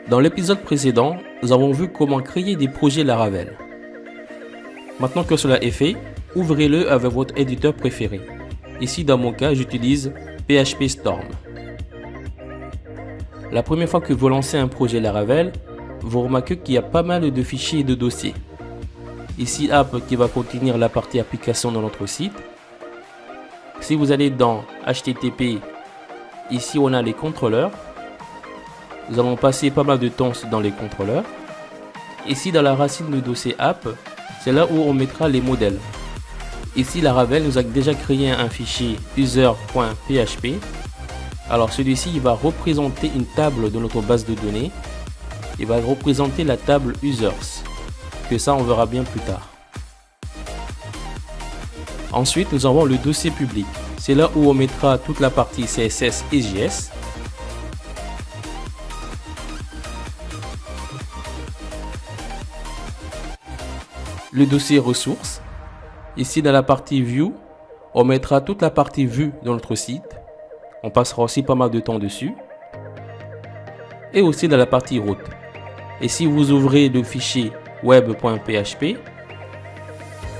Dans l'épisode précédent, nous avons vu comment créer des projets Laravel. Maintenant que cela est fait, ouvrez-le avec votre éditeur préféré. Ici, dans mon cas, j'utilise PHP Storm. La première fois que vous lancez un projet Laravel, vous remarquez qu'il y a pas mal de fichiers et de dossiers. Ici, app qui va contenir la partie application de notre site. Si vous allez dans HTTP, ici on a les contrôleurs. Nous allons passer pas mal de temps dans les contrôleurs. Ici, dans la racine du dossier app, c'est là où on mettra les modèles. Ici, Laravel nous a déjà créé un fichier user.php. Alors celui-ci, il va représenter une table de notre base de données. Il va représenter la table users, que ça on verra bien plus tard. Ensuite, nous avons le dossier public. C'est là où on mettra toute la partie CSS et JS. Le dossier ressources. Ici, dans la partie view, on mettra toute la partie vue de notre site. On passera aussi pas mal de temps dessus. Et aussi dans la partie route. Et si vous ouvrez le fichier web.php,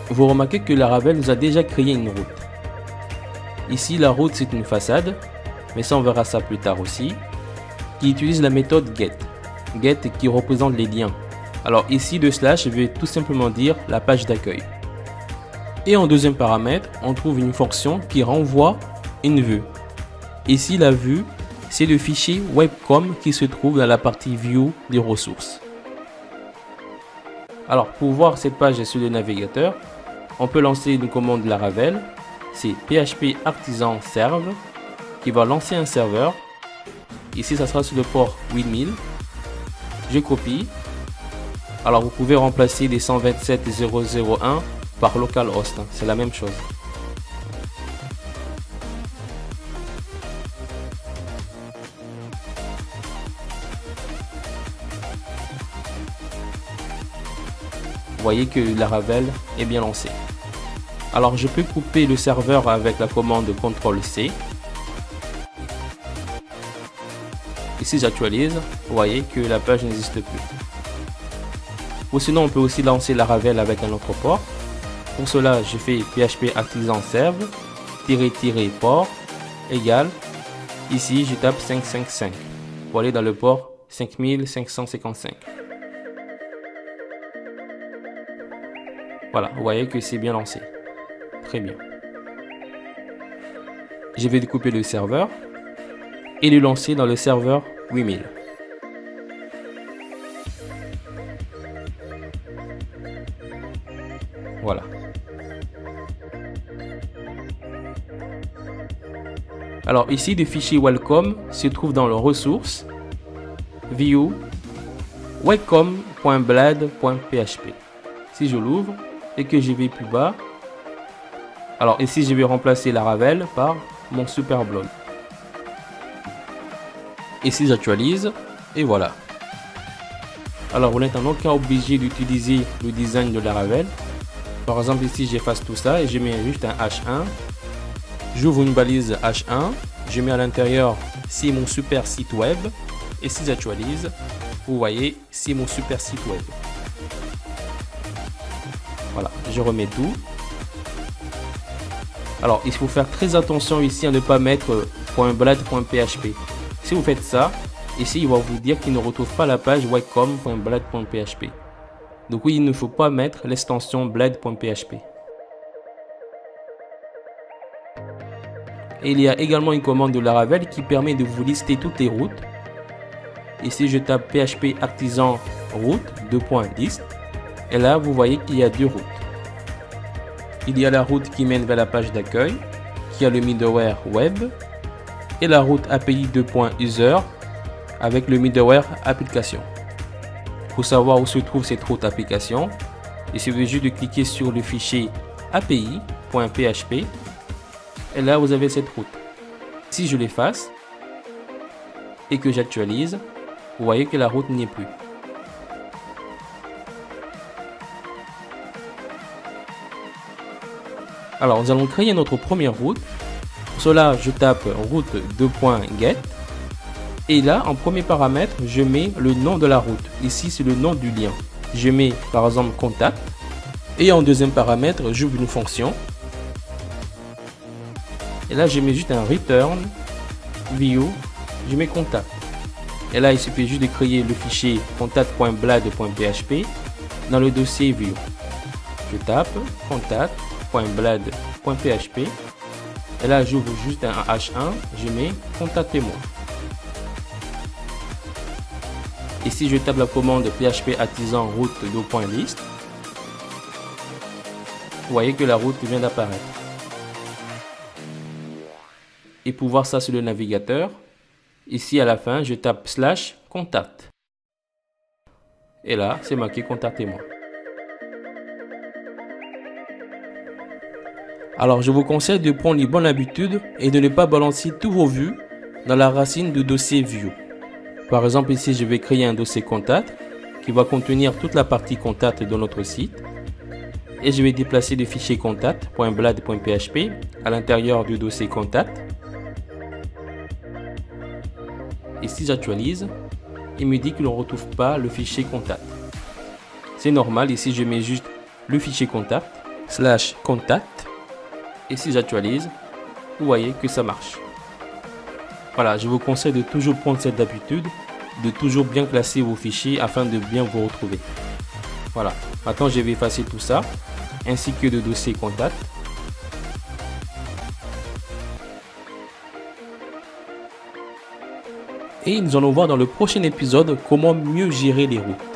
vous remarquez que Laravel nous a déjà créé une route. Ici, la route, c'est une façade, mais ça, on verra ça plus tard aussi, qui utilise la méthode get. Get qui représente les liens. Alors ici, le slash veut tout simplement dire la page d'accueil. Et en deuxième paramètre, on trouve une fonction qui renvoie une vue. Ici, la vue, c'est le fichier webcom qui se trouve dans la partie view des ressources. Alors, pour voir cette page sur le navigateur, on peut lancer une commande Laravel. C'est php artisan serve qui va lancer un serveur. Ici, ça sera sur le port 8000. Je copie. Alors, vous pouvez remplacer les 127.0.0.1 par localhost. C'est la même chose. Vous voyez que Laravel est bien lancé. Alors, je peux couper le serveur avec la commande CTRL-C. Et si j'actualise, vous voyez que la page n'existe plus. Ou sinon, on peut aussi lancer Laravel avec un autre port. Pour cela, je fais php artisan serve --port égale. Ici, je tape 555 pour aller dans le port 5555. Voilà, vous voyez que c'est bien lancé. Très bien. Je vais découper le serveur et le lancer dans le serveur 8000. Voilà. Alors ici, le fichier welcome se trouve dans le ressources view welcome.blad.php. Si je l'ouvre et que je vais plus bas, alors ici je vais remplacer Laravel par mon super blog. Ici j'actualise et voilà. Alors vous n'êtes en aucun cas obligé d'utiliser le design de Laravel. Par exemple ici j'efface tout ça et je mets juste un H1. J'ouvre une balise H1. Je mets à l'intérieur c'est mon super site web. Et si j'actualise, vous voyez c'est mon super site web. Voilà, je remets tout. Alors, il faut faire très attention ici à ne pas mettre .blad.php. Si vous faites ça, ici, il va vous dire qu'il ne retrouve pas la page welcome.blad.php. Donc oui, il ne faut pas mettre l'extension blad.php. Et il y a également une commande de Laravel qui permet de vous lister toutes les routes. Ici, je tape php artisan route .list. Et là, vous voyez qu'il y a deux routes. Il y a la route qui mène vers la page d'accueil, qui a le middleware web, et la route API 2.user avec le middleware application. Pour savoir où se trouve cette route application, il suffit juste de cliquer sur le fichier api.php et là vous avez cette route. Si je l'efface et que j'actualise, vous voyez que la route n'y est plus. Alors, nous allons créer notre première route. Pour cela, je tape route2.get. Et là, en premier paramètre, je mets le nom de la route. Ici, c'est le nom du lien. Je mets par exemple contact. Et en deuxième paramètre, j'ouvre une fonction. Et là, je mets juste un return view. Je mets contact. Et là, il suffit juste de créer le fichier contact.blad.php dans le dossier view. Je tape contact.blad.php. Et là, j'ouvre juste un H1. Je mets contactez-moi. Ici, je tape la commande php artisan route2.list. Vous voyez que la route vient d'apparaître. Et pour voir ça sur le navigateur, ici à la fin, je tape /contact. Et là, c'est marqué contactez-moi. Alors, je vous conseille de prendre les bonnes habitudes et de ne pas balancer tous vos vues dans la racine du dossier view. Par exemple, ici, je vais créer un dossier contact qui va contenir toute la partie contact de notre site. Et je vais déplacer le fichier contact.blad.php à l'intérieur du dossier contact. Et si j'actualise, il me dit qu'il ne retrouve pas le fichier contact. C'est normal, ici je mets juste le fichier contact /contact. Et si j'actualise, vous voyez que ça marche. Voilà, je vous conseille de toujours prendre cette habitude, de toujours bien classer vos fichiers afin de bien vous retrouver. Voilà, maintenant je vais effacer tout ça, ainsi que le dossier contact. Et nous allons voir dans le prochain épisode comment mieux gérer les routes.